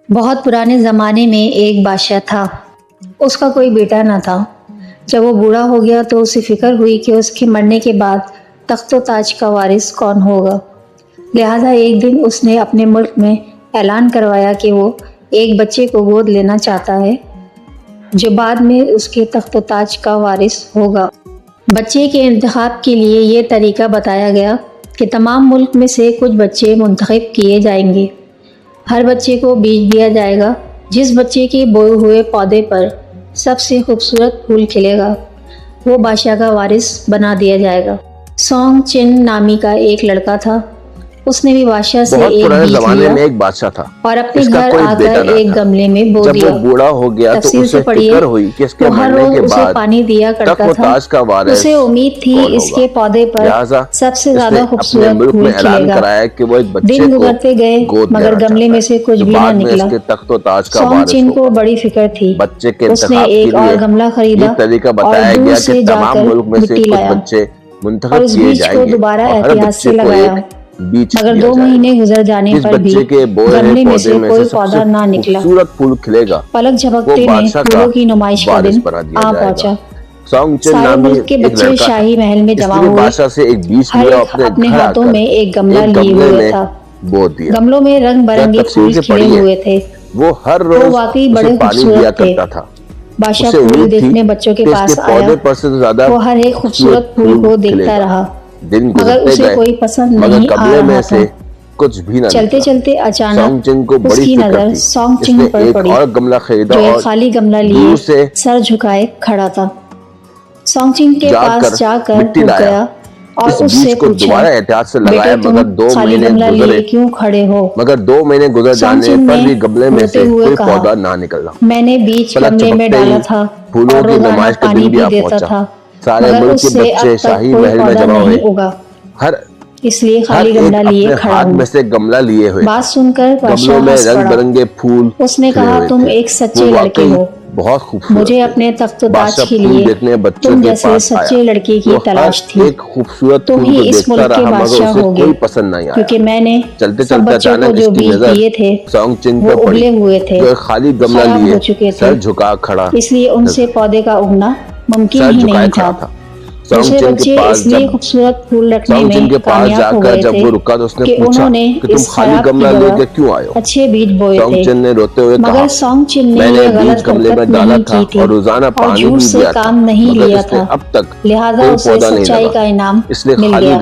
बहुत पुराने ज़माने में एक बादशाह था। उसका कोई बेटा न था। जब वो बूढ़ा हो गया तो उसे फिक्र हुई कि उसके मरने के बाद तख्त व ताज का वारिस कौन होगा। लिहाजा एक दिन उसने अपने मुल्क में ऐलान करवाया कि वो एक बच्चे को गोद लेना चाहता है जो बाद में उसके तख्त व ताज का वारिस होगा। बच्चे के इंतखाब के लिए ये तरीका बताया गया कि तमाम मुल्क में से कुछ बच्चे मुंतखब किए जाएंगे। हर बच्चे को बीज दिया जाएगा। जिस बच्चे के बोए हुए पौधे पर सबसे खूबसूरत फूल खिलेगा वो बादशाह का वारिस बना दिया जाएगा। सोंग चिन नामी का एक लड़का था। उसने भी बादशाह से एक बीज लिया में एक बादशाह था और अपने घर आकर एक गमले में बो दिया। जब वो बूढ़ा हो गया तो उसे फिक्र हुई कि इसके मरने के बाद पानी दिया करता था। ताज का वारिस उसे उम्मीद थी इसके पौधे पर सबसे ज्यादा खूबसूरत फूल खिलेगा। कि वो एक बच्चे दिन गुजरते गए मगर गमले में से कुछ भी न निकला। सोंग चिन को बड़ी फिक्र थी। बच्चे के उसने एक और गमला खरीदा और दूर से जाकर मिट्टी लाया और उस बीज को दोबारा एहतियात से लगाया। मगर 2 महीने गुजर जाने पर भी गमले में से कोई पौधा ना निकला। फूल खिलेगा। पलक झपकते में फूलों की नुमाइश का दिन आ पहुंचा। सारे मुल्क के बच्चे शाही महल में जमा हुए। हर एक अपने हाथों में एक गमला लिए हुए था। गमलों में रंग बिरंगे फूल खिले हुए थे। वो हर रोज वाकई बड़े खूबसूरत थे। बादशाह फूल देखने बच्चों के पास आया। वो हर एक खूबसूरत फूल को देखता रहा मगर उसे कोई पसंद नहीं आ रहा था। कुछ भी न चलते चलते अचानक उसकी नजर सोंग चिन पर पड़ी जो एक खाली गमला लिए सर झुकाए खड़ा था। सोंग चिन के पास जाकर रुक गया और उससे पूछा, बेटे तुम खाली गमला लिए क्यों खड़े हो? मगर 2 महीने गुजर जाने पर भी गमले में से कोई पौधा ना निकला। मैंने बीज गमले में डाला था और रोजाना पानी भी देता था सारे मुल्क के बच्चे शाही महल में जमा हुए। हर इसलिए खाली गमला लिए खड़ा हूँ। में से गमला लिए हुए। बात सुनकर बादशाह हंस पड़ा। रंग बिरंगे फूल उसने कहा, तुम एक सच्चे लड़के हो। बहुत खूबसूरत। मुझे अपने तख्त ताज के लिए तुम जैसे सच्चे लड़के की तलाश थी। तुम ही इस मुल्क के बादशाह होगे क्योंकि मैंने सब बच्चों को जो बीज दिए थे वो उगले हुए थे, खाली गमला लिए हो चुके थे। झुका खड़ा, इसलिए उनसे पौधे का उगना मुमकिन ही नहीं था। दूसरे बच्चे इसलिए खूबसूरत फूल रखने में कामयाब हो गए थे कि उन्होंने इस खराब की जगह अच्छे बीज बोए थे। मगर सोंग चिन ने यह गलत हरकत नहीं की थी और झूठ से काम नहीं लिया था। लिहाजा उसे सच्चाई का इनाम मिल गया।